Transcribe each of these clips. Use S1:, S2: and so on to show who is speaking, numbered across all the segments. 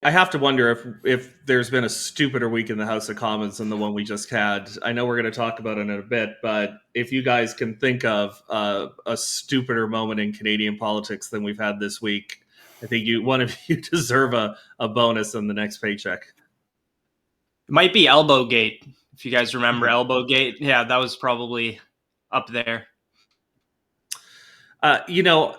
S1: I have to wonder if there's been a stupider week in the House of Commons than the one we just had. I know we're going to talk about it in a bit, but if you guys can think of a stupider moment in Canadian politics than we've had this week, I think one of you deserve a bonus in the next paycheck.
S2: It might be Elbowgate, if you guys remember Elbowgate. Yeah, that was probably up there.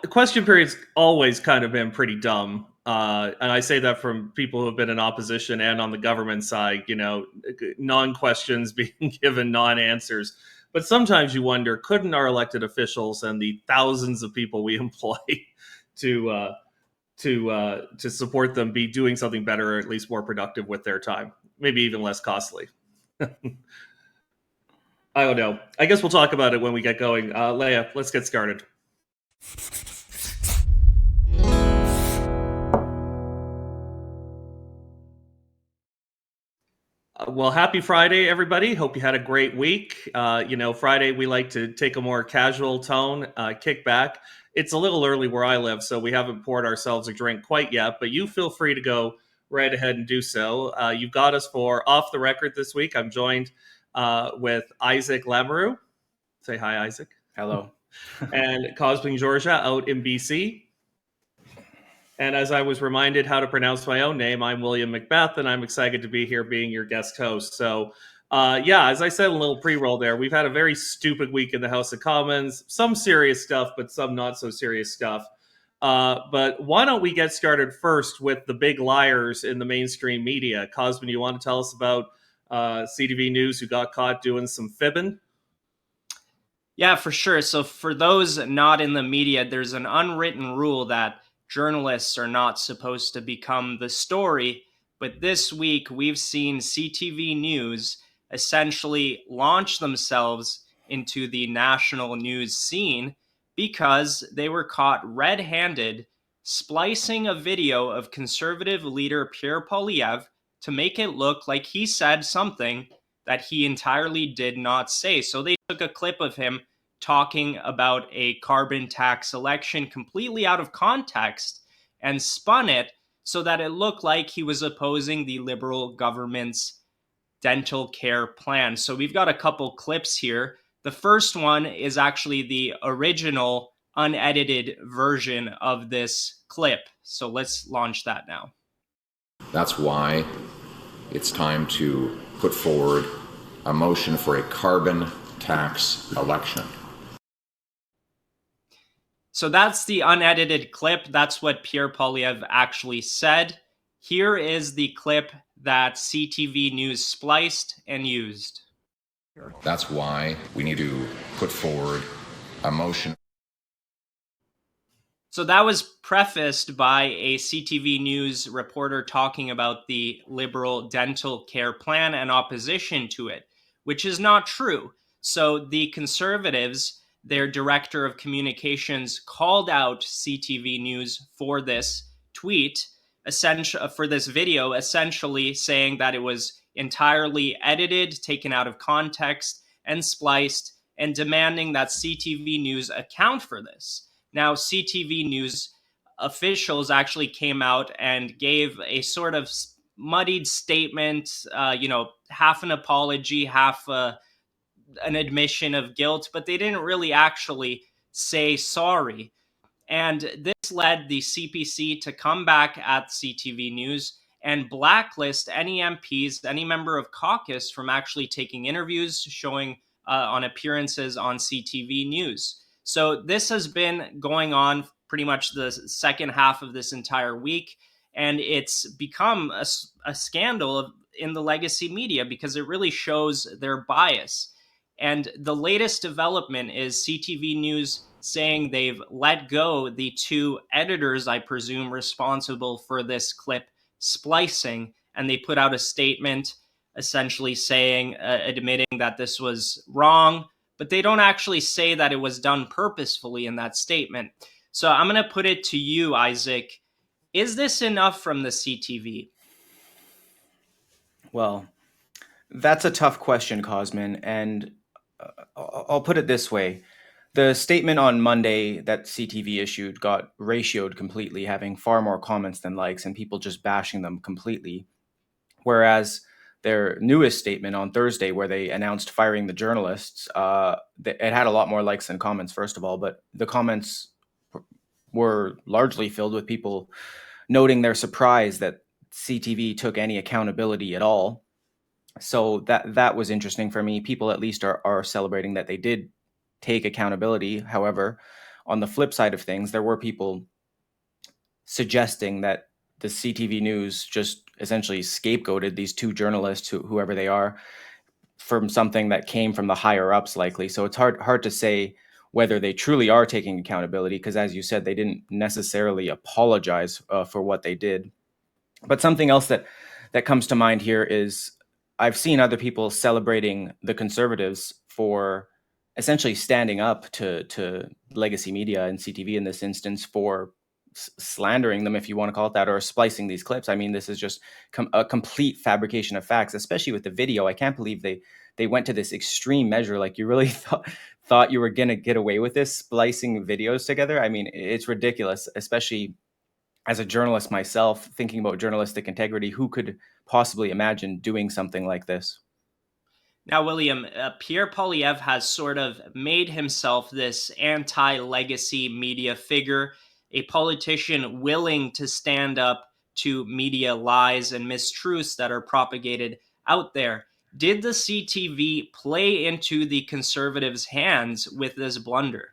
S1: Question period's always kind of been pretty dumb. And I say that from people who have been in opposition and on the government side, non-questions being given non-answers. But sometimes you wonder, couldn't our elected officials and the thousands of people we employ to support them be doing something better, or at least more productive with their time? Maybe even less costly. I don't know. I guess we'll talk about it when we get going. Leia, let's get started. Well, happy Friday, everybody. Hope you had a great week. Friday, we like to take a more casual tone, kick back. It's a little early where I live, so we haven't poured ourselves a drink quite yet, but you feel free to go right ahead and do so. You've got us for Off the Record this week. I'm joined with Isaac Lamoureux. Say hi, Isaac.
S3: Hello.
S1: And Cosmin Dzsurdzsa out in BC. And as I was reminded how to pronounce my own name, I'm William McBeath, and I'm excited to be here being your guest host. So, as I said in a little pre-roll there, we've had a very stupid week in the House of Commons. Some serious stuff, but some not so serious stuff. But why don't we get started first with the big liars in the mainstream media? Cosmin, you want to tell us about CTV News who got caught doing some fibbing?
S2: Yeah, for sure. So for those not in the media, there's an unwritten rule that journalists are not supposed to become the story. But this week, we've seen CTV News essentially launch themselves into the national news scene because they were caught red-handed splicing a video of Conservative leader Pierre Poilievre to make it look like he said something that he entirely did not say. So they took a clip of him talking about a carbon tax election completely out of context and spun it so that it looked like he was opposing the Liberal government's dental care plan. So we've got a couple clips here. The first one is actually the original unedited version of this clip. So let's launch that now.
S4: That's why it's time to put forward a motion for a carbon tax election.
S2: So that's the unedited clip. That's what Pierre Poilievre actually said. Here is the clip that CTV News spliced and used.
S4: That's why we need to put forward a motion.
S2: So that was prefaced by a CTV News reporter talking about the Liberal dental care plan and opposition to it, which is not true. So the Conservatives, their director of communications, called out CTV News for this tweet, for this video, essentially saying that it was entirely edited, taken out of context, and spliced, and demanding that CTV News account for this. Now, CTV News officials actually came out and gave a sort of muddied statement, half an apology, half an admission of guilt, but they didn't really actually say sorry. And this led the CPC to come back at CTV News and blacklist any MPs, any member of caucus from actually taking interviews, showing on appearances on CTV News. So this has been going on pretty much the second half of this entire week, and it's become a scandal in the legacy media because it really shows their bias. And the latest development is CTV News saying they've let go the two editors, I presume, responsible for this clip splicing, and they put out a statement essentially saying, admitting that this was wrong, but they don't actually say that it was done purposefully in that statement. So I'm going to put it to you, Isaac. Is this enough from the CTV?
S3: Well, that's a tough question, Cosmin, and I'll put it this way. the statement on Monday that CTV issued got ratioed completely, having far more comments than likes and people just bashing them completely. Whereas their newest statement on Thursday, where they announced firing the journalists, it had a lot more likes than comments, first of all, but the comments were largely filled with people noting their surprise that CTV took any accountability at all. So that was interesting for me. People at least are celebrating that they did take accountability. However, on the flip side of things, there were people suggesting that the CTV News just essentially scapegoated these two journalists, whoever they are, from something that came from the higher ups likely. So it's hard to say whether they truly are taking accountability, because as you said, they didn't necessarily apologize for what they did. But something else that comes to mind here is I've seen other people celebrating the Conservatives for essentially standing up to legacy media and CTV in this instance for slandering them, if you want to call it that, or splicing these clips. I mean, this is just a complete fabrication of facts, especially with the video. I can't believe they went to this extreme measure. Like, you really thought you were going to get away with this, splicing videos together? I mean, it's ridiculous, especially as a journalist myself, thinking about journalistic integrity. Who could possibly imagine doing something like this?
S2: Now, William, Pierre Poilievre has sort of made himself this anti-legacy media figure, a politician willing to stand up to media lies and mistruths that are propagated out there. Did the CTV play into the Conservatives' hands with this blunder?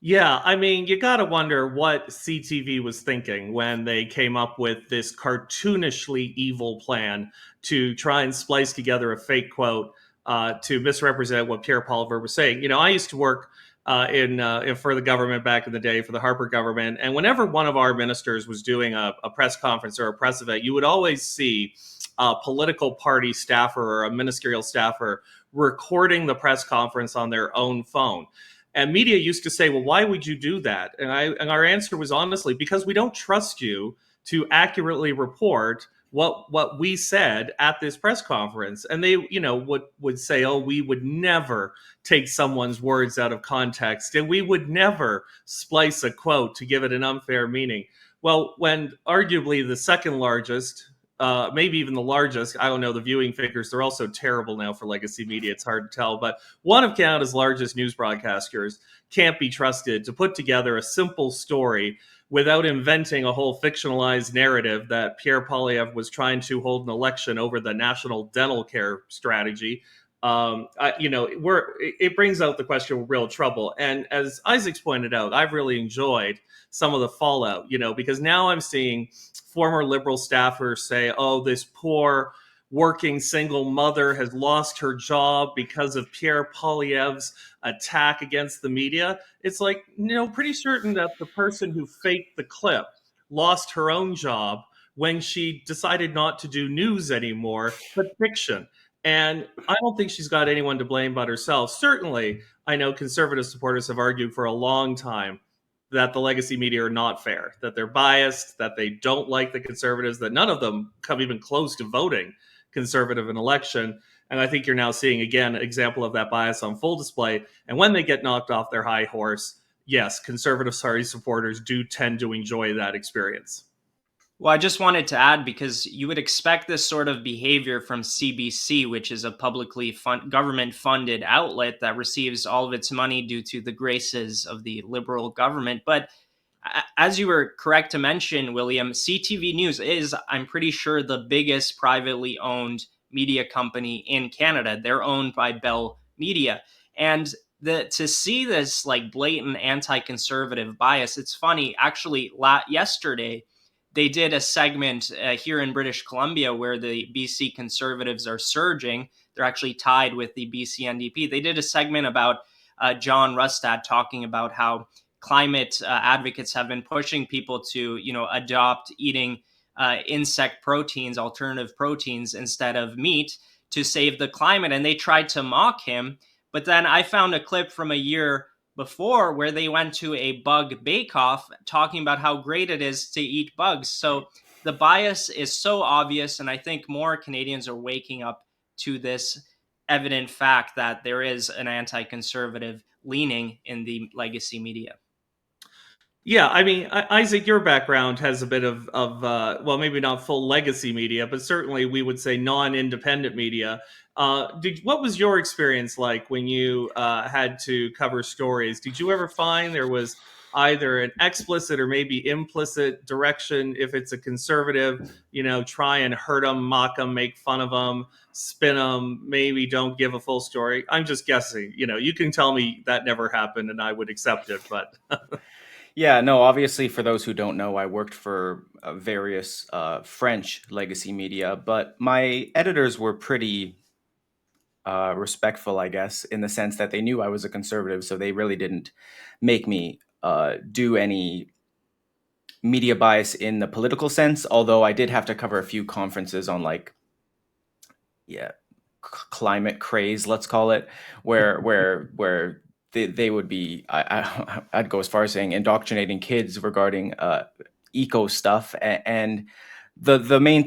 S1: Yeah, I mean, you got to wonder what CTV was thinking when they came up with this cartoonishly evil plan to try and splice together a fake quote to misrepresent what Pierre Poilievre was saying. You know, I used to work for the government back in the day, for the Harper government, and whenever one of our ministers was doing a press conference or a press event, you would always see a political party staffer or a ministerial staffer recording the press conference on their own phone. And media used to say, well, why would you do that? And our answer was honestly, because we don't trust you to accurately report what we said at this press conference. And they, would say, oh, we would never take someone's words out of context, and we would never splice a quote to give it an unfair meaning. Well, when arguably the second largest, maybe even the largest, I don't know, the viewing figures, they're also terrible now for legacy media. It's hard to tell. But one of Canada's largest news broadcasters can't be trusted to put together a simple story without inventing a whole fictionalized narrative that Pierre Poilievre was trying to hold an election over the national dental care strategy. It brings out the question of real trouble. And as Isaac's pointed out, I've really enjoyed some of the fallout, because now I'm seeing former Liberal staffers say, oh, this poor working single mother has lost her job because of Pierre Poilievre's attack against the media. It's like, pretty certain that the person who faked the clip lost her own job when she decided not to do news anymore, but fiction. And I don't think she's got anyone to blame but herself. Certainly, I know Conservative supporters have argued for a long time that the legacy media are not fair, that they're biased, that they don't like the Conservatives, that none of them come even close to voting Conservative in election. And I think you're now seeing, again, an example of that bias on full display. And when they get knocked off their high horse, yes, Conservative Party supporters do tend to enjoy that experience.
S2: Well, I just wanted to add, because you would expect this sort of behavior from CBC, which is a publicly government-funded outlet that receives all of its money due to the graces of the Liberal government. But as you were correct to mention, William, CTV News is, I'm pretty sure, the biggest privately owned media company in Canada. They're owned by Bell Media. And to see this like blatant anti-conservative bias, it's funny. Actually, yesterday, they did a segment here in British Columbia where the BC Conservatives are surging. They're actually tied with the BC NDP. They did a segment about John Rustad talking about how climate advocates have been pushing people to, adopt eating insect proteins, alternative proteins instead of meat to save the climate. And they tried to mock him. But then I found a clip from a year before where they went to a bug bake-off talking about how great it is to eat bugs. So the bias is so obvious, and I think more Canadians are waking up to this evident fact that there is an anti-conservative leaning in the legacy media.
S1: Yeah, I mean, Isaac, your background has a bit of well, maybe not full legacy media, but certainly we would say non-independent media. What was your experience like when you had to cover stories? Did you ever find there was either an explicit or maybe implicit direction if it's a conservative, try and hurt them, mock them, make fun of them, spin them, maybe don't give a full story? I'm just guessing. You can tell me that never happened and I would accept it, but...
S3: Yeah, no, obviously, for those who don't know, I worked for various French legacy media, but my editors were pretty respectful, I guess, in the sense that they knew I was a conservative, so they really didn't make me do any media bias in the political sense, although I did have to cover a few conferences on climate craze, let's call it, where they would be, I'd go as far as saying, indoctrinating kids regarding eco stuff. And the main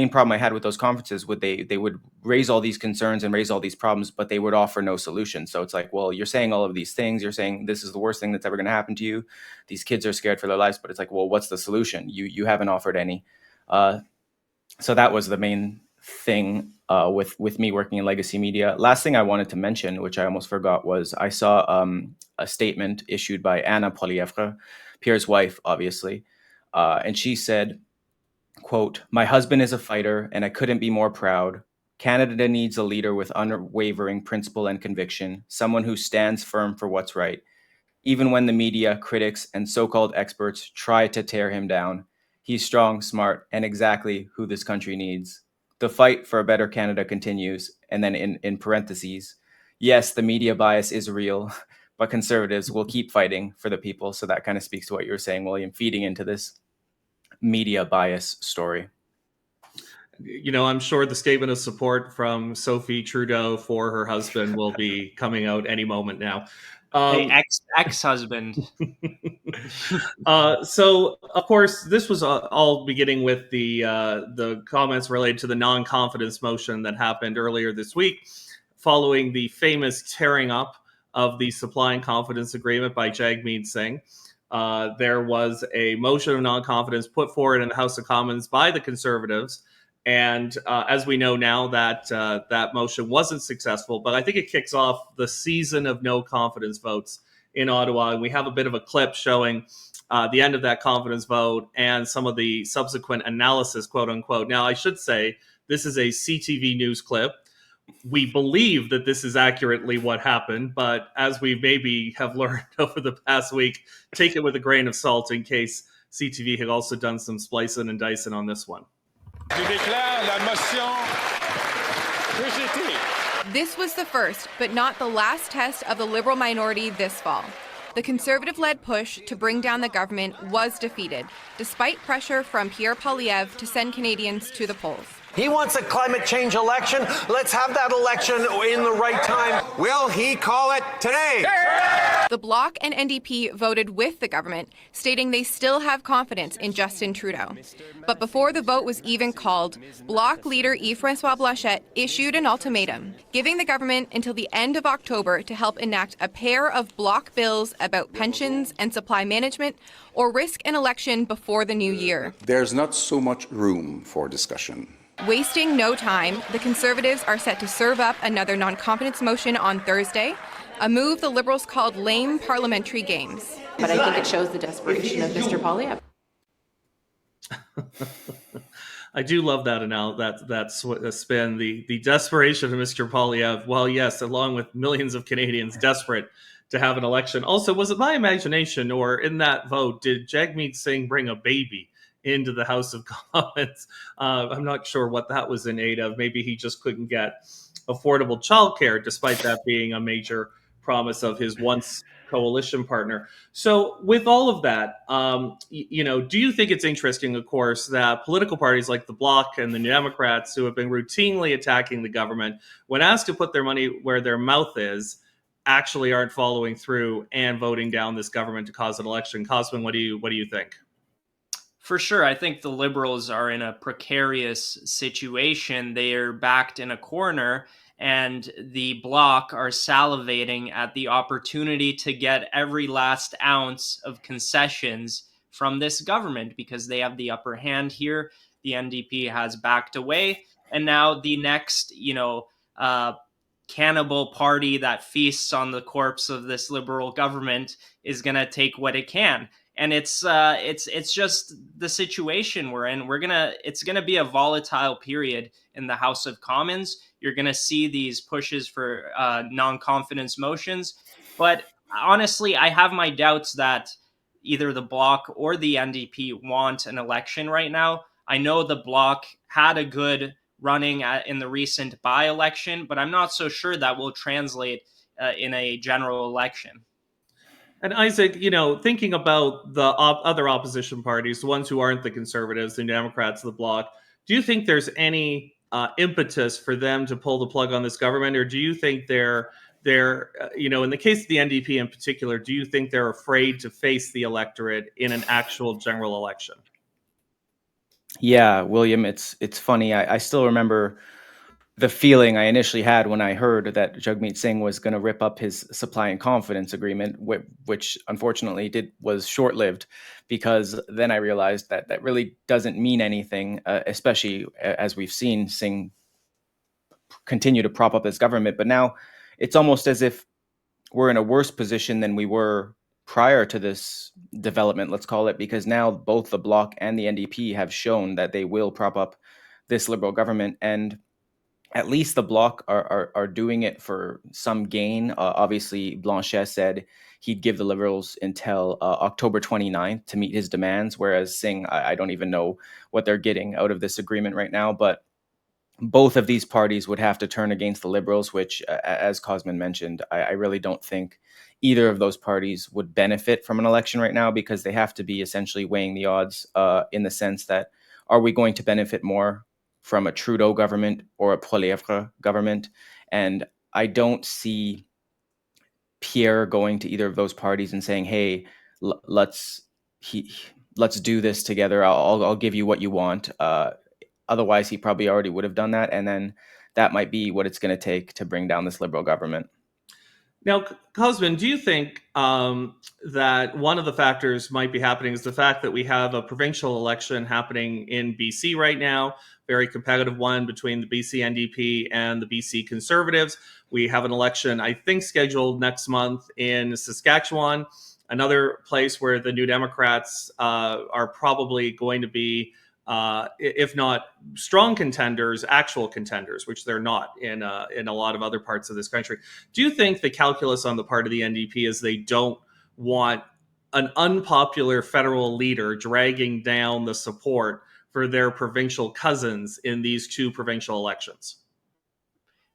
S3: problem I had with those conferences would they would raise all these concerns and raise all these problems, but they would offer no solution. So it's like, well, you're saying all of these things, you're saying this is the worst thing that's ever going to happen to you. These kids are scared for their lives, but it's like, well, what's the solution? You haven't offered any. So that was the main thing with me working in legacy media. Last thing I wanted to mention, which I almost forgot, was I saw a statement issued by Anna Poilievre, Pierre's wife, obviously, and she said, quote, "My husband is a fighter and I couldn't be more proud. Canada needs a leader with unwavering principle and conviction, someone who stands firm for what's right. Even when the media, critics, and so-called experts try to tear him down, he's strong, smart, and exactly who this country needs. The fight for a better Canada continues." And then in parentheses, yes, the media bias is real, but conservatives will keep fighting for the people. So that kind of speaks to what you were saying, William, feeding into this media bias story.
S1: I'm sure the statement of support from Sophie Trudeau for her husband will be coming out any moment now.
S2: Hey, ex-husband.
S1: So, of course, this was all beginning with the comments related to the non-confidence motion that happened earlier this week, following the famous tearing up of the supply and confidence agreement by Jagmeet Singh. There was a motion of non-confidence put forward in the House of Commons by the Conservatives. And as we know now, that motion wasn't successful, but I think it kicks off the season of no confidence votes in Ottawa. And we have a bit of a clip showing the end of that confidence vote and some of the subsequent analysis, quote unquote. Now, I should say this is a CTV news clip. We believe that this is accurately what happened, but as we maybe have learned over the past week, take it with a grain of salt in case CTV had also done some splicing and dicing on this one.
S5: This was the first, but not the last test of the Liberal minority this fall. The Conservative-led push to bring down the government was defeated, despite pressure from Pierre Poilievre to send Canadians to the polls.
S6: He wants a climate change election. Let's have that election in the right time. Will he call it today?
S5: The Bloc and NDP voted with the government, stating they still have confidence in Justin Trudeau. But before the vote was even called, Bloc leader Yves-François Blanchet issued an ultimatum, giving the government until the end of October to help enact a pair of Bloc bills about pensions and supply management, or risk an election before the new year.
S7: There's not so much room for discussion.
S5: Wasting no time, the Conservatives are set to serve up another non-confidence motion on Thursday, a move the Liberals called lame parliamentary games.
S8: But I think it shows the desperation of Mr. Poilievre.
S1: I do love that spin, the desperation of Mr. Poilievre. Well, yes, along with millions of Canadians desperate to have an election. Also, was it my imagination, or in that vote, did Jagmeet Singh bring a baby into the House of Commons? I'm not sure what that was in aid of. Maybe he just couldn't get affordable childcare, despite that being a major promise of his once coalition partner. So with all of that, do you think it's interesting, of course, that political parties like the Bloc and the Democrats, who have been routinely attacking the government, when asked to put their money where their mouth is, actually aren't following through and voting down this government to cause an election? Cosmin, what do you think?
S2: For sure. I think the Liberals are in a precarious situation. They are backed in a corner, and the Bloc are salivating at the opportunity to get every last ounce of concessions from this government because they have the upper hand here. The NDP has backed away, and now the next, cannibal party that feasts on the corpse of this Liberal government is going to take what it can. And it's just the situation we're in. It's gonna be a volatile period in the House of Commons. You're gonna see these pushes for non-confidence motions, but honestly, I have my doubts that either the Bloc or the NDP want an election right now. I know the Bloc had a good running in the recent by-election, but I'm not so sure that will translate in a general election.
S1: And Isaac, thinking about the other opposition parties, the ones who aren't the Conservatives, the Democrats, the Bloc, do you think there's any impetus for them to pull the plug on this government, or do you think they're in the case of the NDP in particular, do you think they're afraid to face the electorate in an actual general election?
S3: Yeah, William, it's funny. I still remember the feeling I initially had when I heard that Jagmeet Singh was going to rip up his supply and confidence agreement, which unfortunately was short-lived, because then I realized that really doesn't mean anything, especially as we've seen Singh continue to prop up his government. But now it's almost as if we're in a worse position than we were prior to this development, let's call it, because now both the Bloc and the NDP have shown that they will prop up this Liberal government, and at least the Bloc are doing it for some gain. Obviously, Blanchet said he'd give the Liberals until October 29th to meet his demands, whereas Singh, I don't even know what they're getting out of this agreement right now. But both of these parties would have to turn against the Liberals, which, as Cosmin mentioned, I really don't think either of those parties would benefit from an election right now, because they have to be essentially weighing the odds in the sense that, are we going to benefit more from a Trudeau government or a Poilievre government? And I don't see Pierre going to either of those parties and saying, hey, let's do this together. I'll give you what you want. Otherwise, he probably already would have done that. And then that might be what it's going to take to bring down this Liberal government.
S1: Now, Cosmin, do you think that one of the factors might be happening is the fact that we have a provincial election happening in BC right now, very competitive one between the BC NDP and the BC Conservatives. We have an election, I think, scheduled next month in Saskatchewan, another place where the New Democrats are probably going to be, if not strong contenders, actual contenders, which they're not in a lot of other parts of this country. Do you think the calculus on the part of the NDP is they don't want an unpopular federal leader dragging down the support for their provincial cousins in these two provincial elections?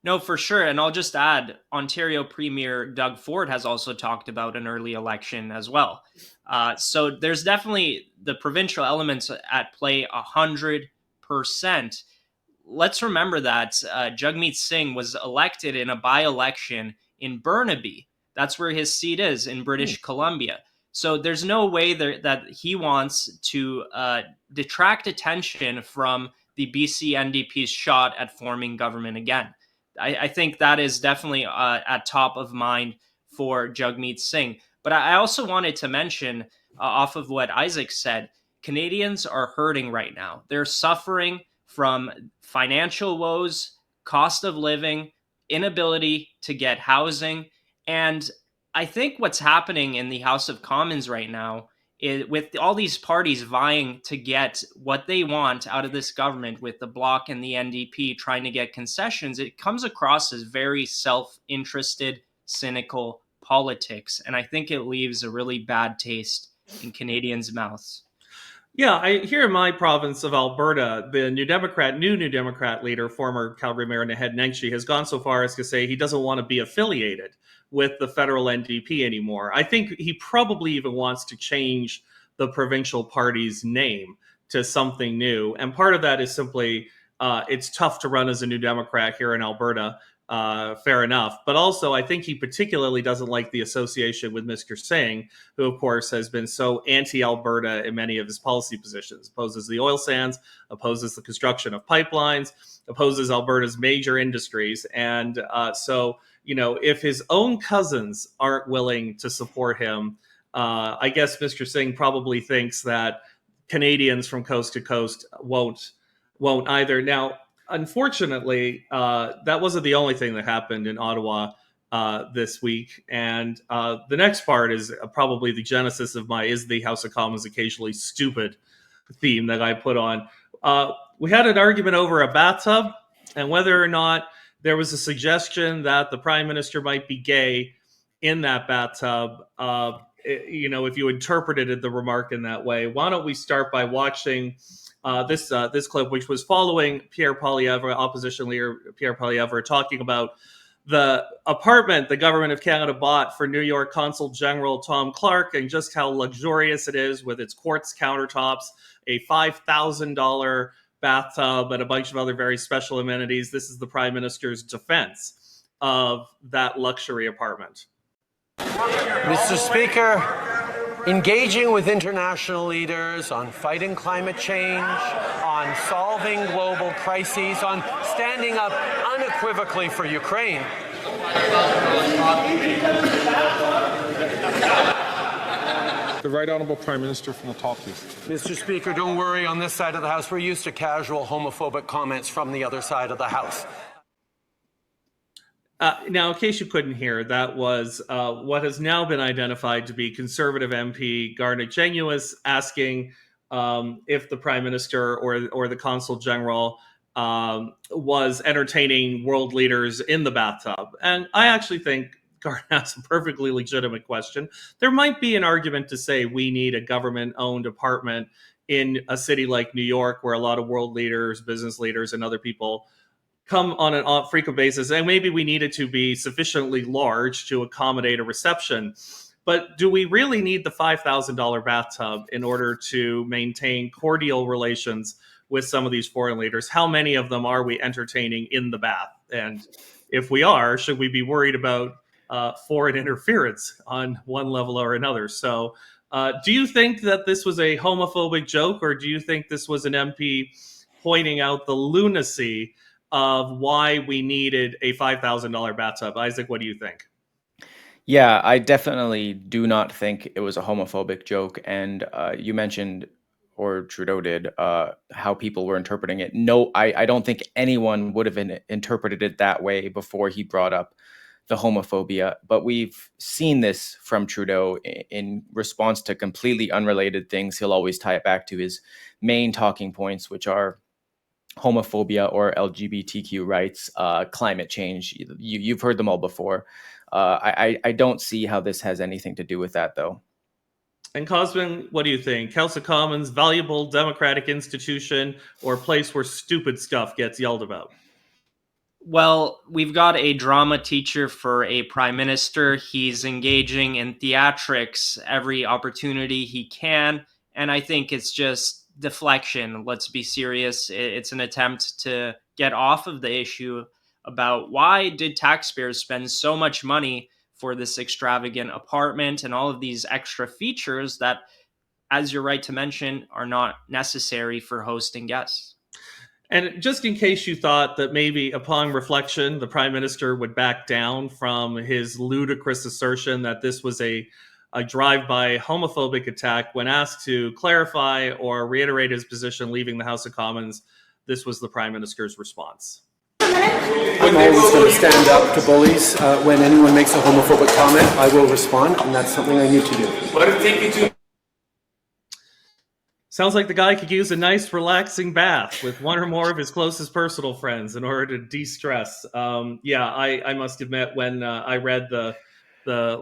S2: No, for sure. And I'll just add, Ontario Premier Doug Ford has also talked about an early election as well. So there's definitely the provincial elements at play 100%. Let's remember that Jagmeet Singh was elected in a by-election in Burnaby. That's where his seat is, in British Columbia. So there's no way that he wants to detract attention from the BC NDP's shot at forming government again. I think that is definitely at top of mind for Jagmeet Singh. But I also wanted to mention, off of what Isaac said, Canadians are hurting right now. They're suffering from financial woes, cost of living, inability to get housing. And I think what's happening in the House of Commons right now, with all these parties vying to get what they want out of this government, with the Bloc and the NDP trying to get concessions, it comes across as very self-interested, cynical politics. And I think it leaves a really bad taste in Canadians' mouths.
S1: Yeah, here in my province of Alberta, the New Democrat leader, former Calgary Mayor Naheed Nenshi, has gone so far as to say he doesn't want to be affiliated with the federal NDP anymore. I think he probably even wants to change the provincial party's name to something new. And part of that is simply it's tough to run as a New Democrat here in Alberta fair enough. But also, I think he particularly doesn't like the association with Mr. Singh, who, of course, has been so anti-Alberta in many of his policy positions, opposes the oil sands, opposes the construction of pipelines, opposes Alberta's major industries. And so, if his own cousins aren't willing to support him, I guess Mr. Singh probably thinks that Canadians from coast to coast won't either. Now, unfortunately, that wasn't the only thing that happened in Ottawa this week. And the next part is probably the genesis of my "Is the House of Commons occasionally stupid" theme that I put on. We had an argument over a bathtub and whether or not there was a suggestion that the Prime Minister might be gay in that bathtub. If you interpreted the remark in that way. Why don't we start by watching this clip, which was following Pierre Poilievre, opposition leader Pierre Poilievre, talking about the apartment the government of Canada bought for New York Consul General Tom Clark and just how luxurious it is with its quartz countertops, a $5,000 bathtub, and a bunch of other very special amenities. This is the Prime Minister's defense of that luxury apartment.
S6: Mr. Speaker, engaging with international leaders on fighting climate change, on solving global crises, on standing up unequivocally for Ukraine.
S9: The Right Honourable Prime Minister from the top, please.
S6: Mr. Speaker, don't worry, on this side of the House, we're used to casual homophobic comments from the other side of the House.
S1: Now, in case you couldn't hear, that was what has now been identified to be Conservative MP Garnet Genuis asking if the Prime Minister or the Consul General was entertaining world leaders in the bathtub. And I actually think Garnet has a perfectly legitimate question. There might be an argument to say we need a government-owned apartment in a city like New York where a lot of world leaders, business leaders, and other people come on an frequent basis, and maybe we need it to be sufficiently large to accommodate a reception. But do we really need the $5,000 bathtub in order to maintain cordial relations with some of these foreign leaders? How many of them are we entertaining in the bath? And if we are, should we be worried about foreign interference on one level or another? So do you think that this was a homophobic joke, or do you think this was an MP pointing out the lunacy of why we needed a $5,000 bathtub? Isaac, what do you think?
S3: Yeah, I definitely do not think it was a homophobic joke. And you mentioned, or Trudeau did, how people were interpreting it. No, I don't think anyone would have interpreted it that way before he brought up the homophobia. But we've seen this from Trudeau in response to completely unrelated things. He'll always tie it back to his main talking points, which are homophobia or LGBTQ rights, climate change. You've heard them all before. I don't see how this has anything to do with that, though.
S1: And Cosmin, what do you think? House of Commons, valuable democratic institution, or place where stupid stuff gets yelled about?
S2: Well, we've got a drama teacher for a prime minister. He's engaging in theatrics every opportunity he can, and I think it's just deflection. Let's be serious. It's an attempt to get off of the issue about why did taxpayers spend so much money for this extravagant apartment and all of these extra features that, as you're right to mention, are not necessary for hosting guests.
S1: And just in case you thought that maybe upon reflection, the Prime Minister would back down from his ludicrous assertion that this was a drive-by homophobic attack, when asked to clarify or reiterate his position leaving the House of Commons, this was the Prime Minister's response.
S10: I'm always going to stand up to bullies. When anyone makes a homophobic comment, I will respond, and that's something I need to do.
S1: Sounds like the guy could use a nice, relaxing bath with one or more of his closest personal friends in order to de-stress. I must admit, when I read the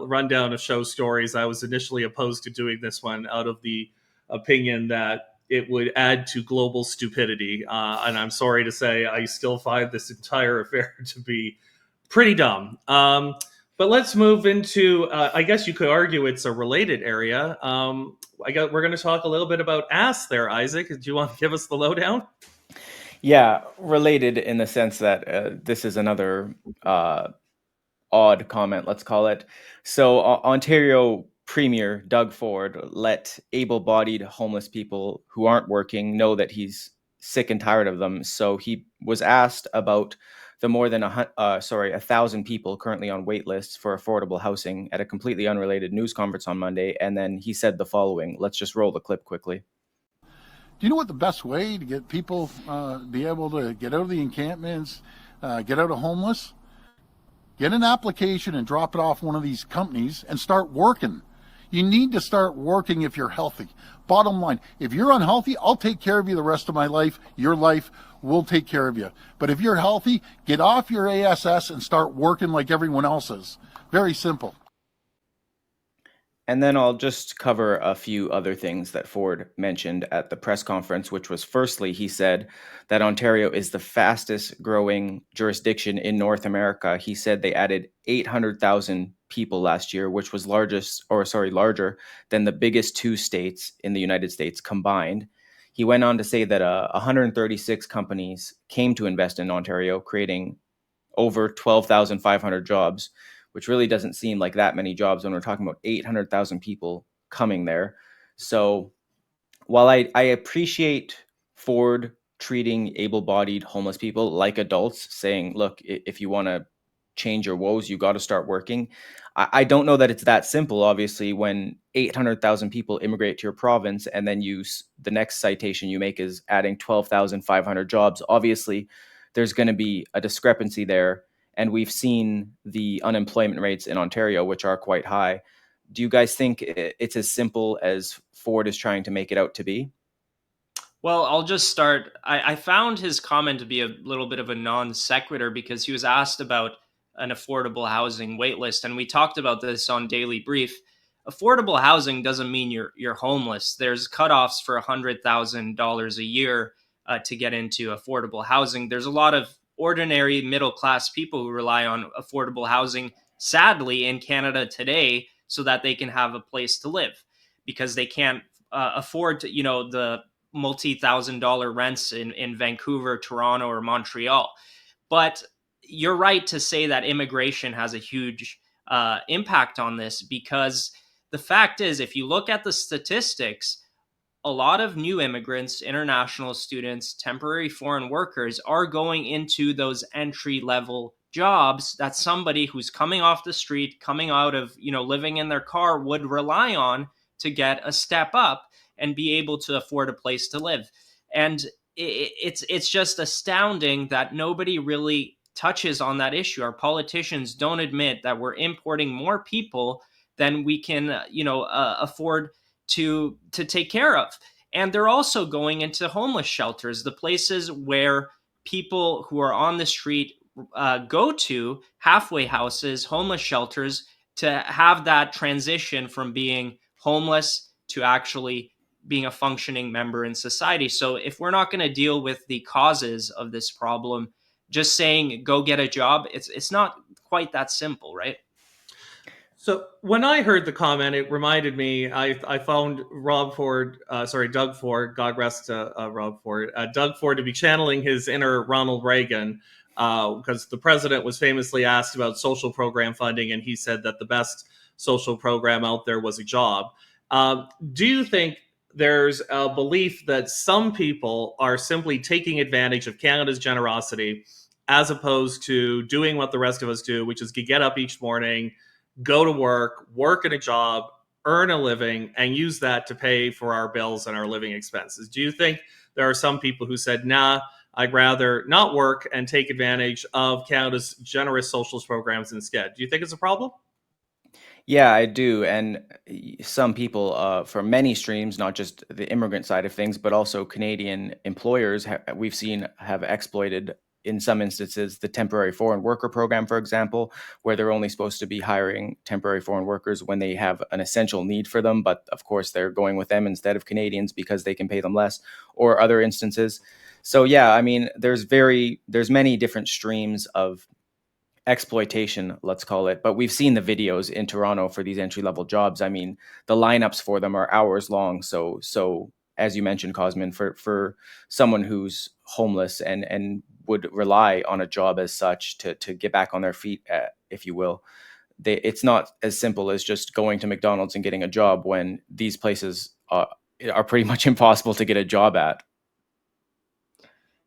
S1: rundown of show stories, I was initially opposed to doing this one out of the opinion that it would add to global stupidity. And I'm sorry to say, I still find this entire affair to be pretty dumb. But let's move into, I guess you could argue it's a related area. We're going to talk a little bit about ass there, Isaac. Do you want to give us the lowdown?
S3: Yeah, related in the sense that this is another odd comment, let's call it. So, Ontario Premier Doug Ford let able-bodied homeless people who aren't working know that he's sick and tired of them. So he was asked about the more than 1,000 people currently on wait lists for affordable housing at a completely unrelated news conference on Monday, and then he said the following. Let's just roll the clip quickly.
S11: Do you know what the best way to get people be able to get out of the encampments, get out of homeless? Get an application and drop it off one of these companies and start working. You need to start working if you're healthy. Bottom line, if you're unhealthy, I'll take care of you the rest of my life. Your life will take care of you. But if you're healthy, get off your ASS and start working like everyone else is. Very simple.
S3: And then I'll just cover a few other things that Ford mentioned at the press conference, which was firstly, he said that Ontario is the fastest growing jurisdiction in North America. He said they added 800,000 people last year, which was larger than the biggest two states in the United States combined. He went on to say that 136 companies came to invest in Ontario, creating over 12,500 jobs, which really doesn't seem like that many jobs when we're talking about 800,000 people coming there. So while I appreciate Ford treating able-bodied homeless people like adults, saying, look, if you want to change your woes, you got to start working. I don't know that it's that simple, obviously, when 800,000 people immigrate to your province and then the next citation you make is adding 12,500 jobs. Obviously, there's going to be a discrepancy there. And we've seen the unemployment rates in Ontario, which are quite high. Do you guys think it's as simple as Ford is trying to make it out to be?
S2: Well, I'll just start. I found his comment to be a little bit of a non sequitur because he was asked about an affordable housing waitlist. And we talked about this on Daily Brief. Affordable housing doesn't mean you're homeless. There's cutoffs for $100,000 a year to get into affordable housing. There's a lot of ordinary middle-class people who rely on affordable housing, sadly, in Canada today, so that they can have a place to live, because they can't afford to, the multi-$1,000 rents in Vancouver, Toronto, or Montreal. But you're right to say that immigration has a huge impact on this, because the fact is, if you look at the statistics, a lot of new immigrants, international students, temporary foreign workers are going into those entry-level jobs that somebody who's coming off the street, coming out of, living in their car would rely on to get a step up and be able to afford a place to live. And it's just astounding that nobody really touches on that issue. Our politicians don't admit that we're importing more people than we can, afford to take care of. And they're also going into homeless shelters, the places where people who are on the street go to, halfway houses, homeless shelters, to have that transition from being homeless to actually being a functioning member in society. So if we're not going to deal with the causes of this problem, just saying go get a job, it's not quite that simple, right?
S1: So when I heard the comment, it reminded me, I found Doug Ford, God rest Rob Ford, Doug Ford to be channeling his inner Ronald Reagan, because the president was famously asked about social program funding, and he said that the best social program out there was a job. Do you think there's a belief that some people are simply taking advantage of Canada's generosity as opposed to doing what the rest of us do, which is to get up each morning, go to work in a job, earn a living, and use that to pay for our bills and our living expenses? Do you think there are some people who said, nah, I'd rather not work and take advantage of Canada's generous socialist programs instead? Do you think it's a problem?
S3: Yeah, I do. And some people from many streams, not just the immigrant side of things, but also Canadian employers, we've seen have exploited, in some instances, the temporary foreign worker program, for example, where they're only supposed to be hiring temporary foreign workers when they have an essential need for them. But of course, they're going with them instead of Canadians because they can pay them less, or other instances. So yeah, I mean, there's many different streams of exploitation, let's call it. But we've seen the videos in Toronto for these entry-level jobs. I mean, the lineups for them are hours long. So as you mentioned, Cosmin, for someone who's homeless and would rely on a job as such to get back on their feet, if you will. It's not as simple as just going to McDonald's and getting a job when these places are pretty much impossible to get a job at.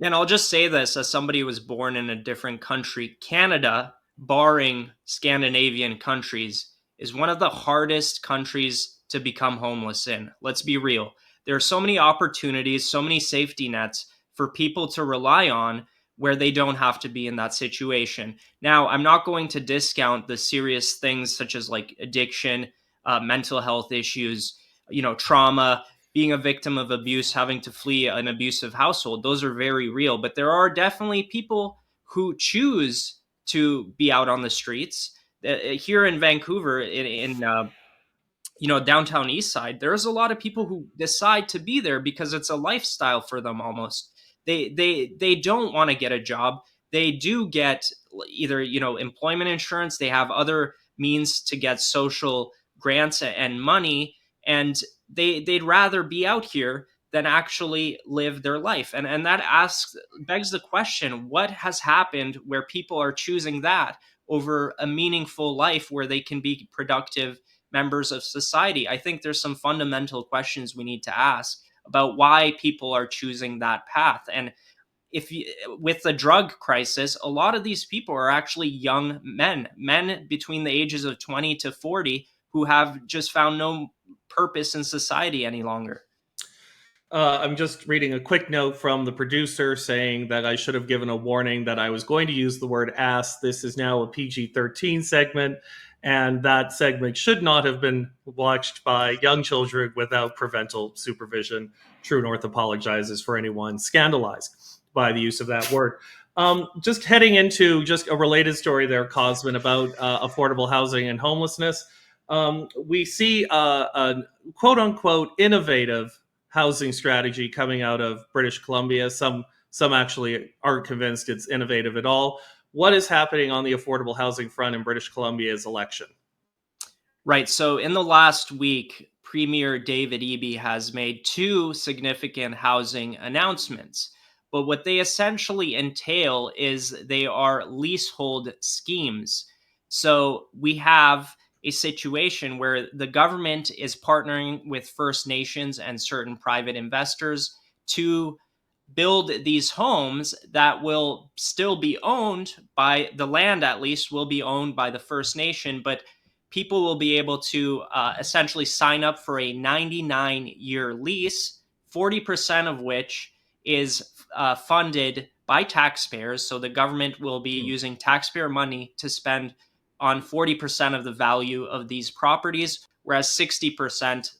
S2: And I'll just say this, as somebody who was born in a different country, Canada, barring Scandinavian countries, is one of the hardest countries to become homeless in. Let's be real. There are so many opportunities, so many safety nets for people to rely on where they don't have to be in that situation. Now, I'm not going to discount the serious things such as like addiction, mental health issues, trauma, being a victim of abuse, having to flee an abusive household. Those are very real, but there are definitely people who choose to be out on the streets. Here in Vancouver, in downtown East Side, there's a lot of people who decide to be there because it's a lifestyle for them almost. They don't want to get a job. They do get either, employment insurance. They have other means to get social grants and money, and they'd rather be out here than actually live their life. And that begs the question, what has happened where people are choosing that over a meaningful life where they can be productive members of society? I think there's some fundamental questions we need to ask about why people are choosing that path. And with the drug crisis, a lot of these people are actually young men between the ages of 20 to 40 who have just found no purpose in society any longer.
S1: I'm just reading a quick note from the producer saying that I should have given a warning that I was going to use the word ass. This is now a PG-13 segment, and that segment should not have been watched by young children without parental supervision. True North apologizes for anyone scandalized by the use of that word. Just heading into just a related story there, Cosmin, about affordable housing and homelessness. We see a quote-unquote innovative housing strategy coming out of British Columbia. Some actually aren't convinced it's innovative at all. What is happening on the affordable housing front in British Columbia's election?
S2: Right. So in the last week, Premier David Eby has made two significant housing announcements. But what they essentially entail is they are leasehold schemes. So we have a situation where the government is partnering with First Nations and certain private investors to build these homes that will still be owned by the land, at least will be owned by the First Nation, but people will be able to essentially sign up for a 99-year lease, 40% of which is funded by taxpayers. So the government will be using taxpayer money to spend on 40% of the value of these properties, whereas 60%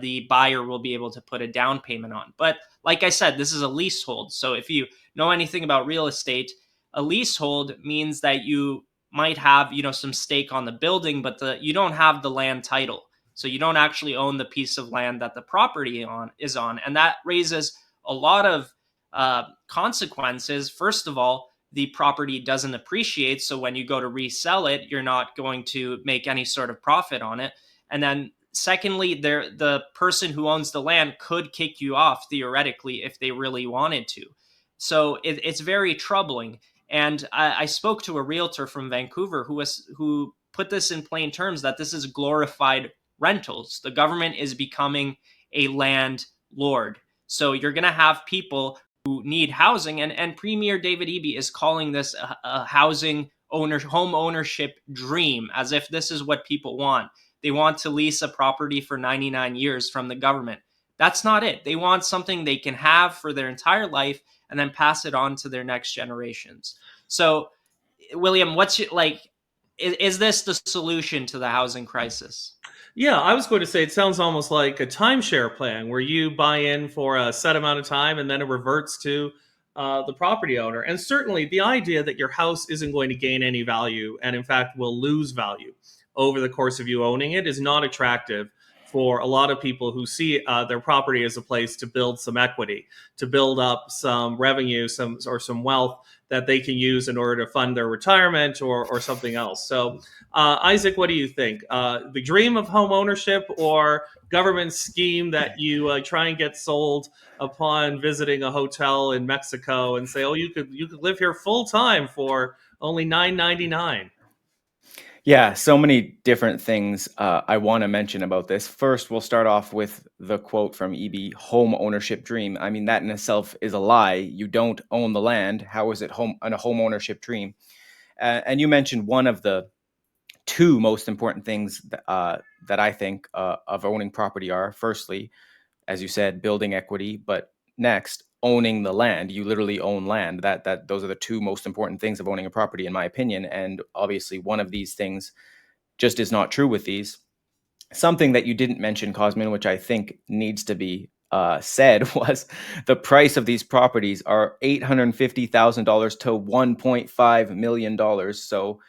S2: the buyer will be able to put a down payment on. But like I said, this is a leasehold. So if you know anything about real estate, a leasehold means that you might have, some stake on the building, but you don't have the land title. So you don't actually own the piece of land that the property is on. And that raises a lot of consequences. First of all, the property doesn't appreciate. So when you go to resell it, you're not going to make any sort of profit on it. And then secondly, the person who owns the land could kick you off theoretically if they really wanted to. So it's very troubling. And I spoke to a realtor from Vancouver who put this in plain terms, that this is glorified rentals. The government is becoming a landlord. So you're going to have people who need housing, and Premier David Eby is calling this a home ownership dream, as if this is what people want. They want to lease a property for 99 years from the government. That's not it. They want something they can have for their entire life and then pass it on to their next generations. So, William, is this the solution to the housing crisis?
S1: Yeah, I was going to say it sounds almost like a timeshare plan where you buy in for a set amount of time and then it reverts to the property owner. And certainly the idea that your house isn't going to gain any value and in fact will lose value over the course of you owning it is not attractive for a lot of people who see their property as a place to build some equity, to build up some revenue, some wealth that they can use in order to fund their retirement or something else. So, Isaac, what do you think? The dream of home ownership or government scheme that you try and get sold upon visiting a hotel in Mexico and say, oh, you could live here full time for only $9.99?
S3: Yeah, so many different things I want to mention about this. First, we'll start off with the quote from EB, home ownership dream. I mean, that in itself is a lie. You don't own the land. How is it a home ownership dream? And you mentioned one of the two most important things that I think of owning property are, firstly, as you said, building equity, but next, owning the land. You literally own land. Those are the two most important things of owning a property, in my opinion. And obviously, one of these things just is not true with these. Something that you didn't mention, Cosmin, which I think needs to be said, was the price of these properties are $850,000 to $1.5 million. So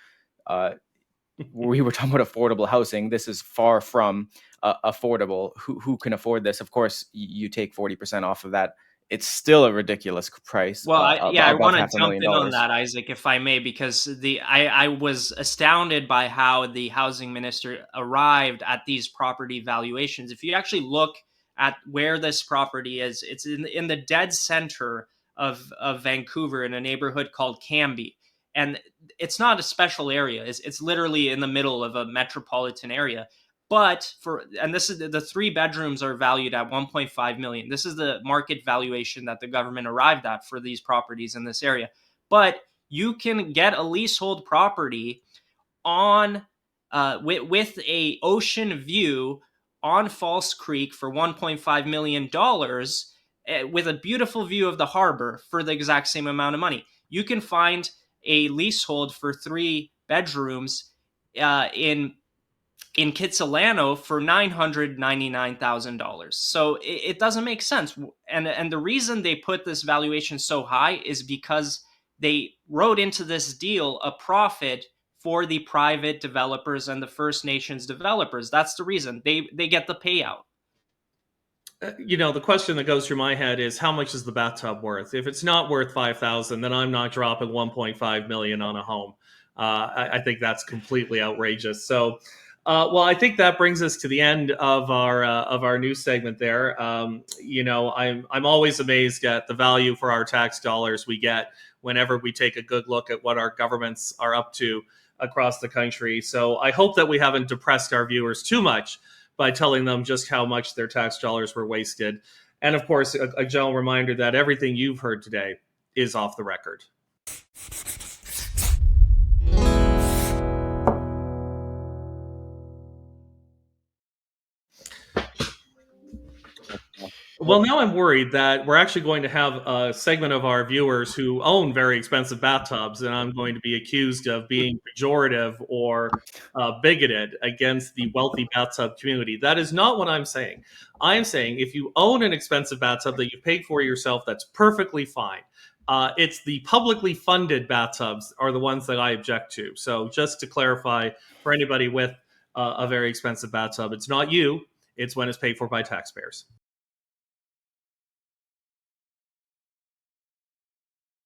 S3: we were talking about affordable housing. This is far from affordable. Who can afford this? Of course, you take 40% off of that. It's still a ridiculous price.
S2: Well, I want to jump in on
S3: $500,000.
S2: that, Isaac, if I may, because I was astounded by how the housing minister arrived at these property valuations. If you actually look at where this property is, it's in the dead center of Vancouver in a neighborhood called Cambie. And it's not a special area. It's literally in the middle of a metropolitan area. But this is the 3 bedrooms are valued at $1.5 million. This is the market valuation that the government arrived at for these properties in this area. But you can get a leasehold property on with a ocean view on False Creek for $1.5 million with a beautiful view of the harbor for the exact same amount of money. You can find a leasehold for 3 bedrooms in Kitsilano for $999,000. So it doesn't make sense. And the reason they put this valuation so high is because they wrote into this deal a profit for the private developers and the First Nations developers. That's the reason they get the payout.
S1: The question that goes through my head is, how much is the bathtub worth? If it's not worth $5,000, then I'm not dropping $1.5 million on a home. I think that's completely outrageous. So, well, I think that brings us to the end of our news segment there. I'm always amazed at the value for our tax dollars we get whenever we take a good look at what our governments are up to across the country. So I hope that we haven't depressed our viewers too much by telling them just how much their tax dollars were wasted. And of course, a general reminder that everything you've heard today is off the record. Well, now I'm worried that we're actually going to have a segment of our viewers who own very expensive bathtubs, and I'm going to be accused of being pejorative or bigoted against the wealthy bathtub community. That is not what I'm saying. I'm saying if you own an expensive bathtub that you paid for yourself, that's perfectly fine. It's the publicly funded bathtubs are the ones that I object to. So just to clarify for anybody with a very expensive bathtub, it's not you. It's when it's paid for by taxpayers.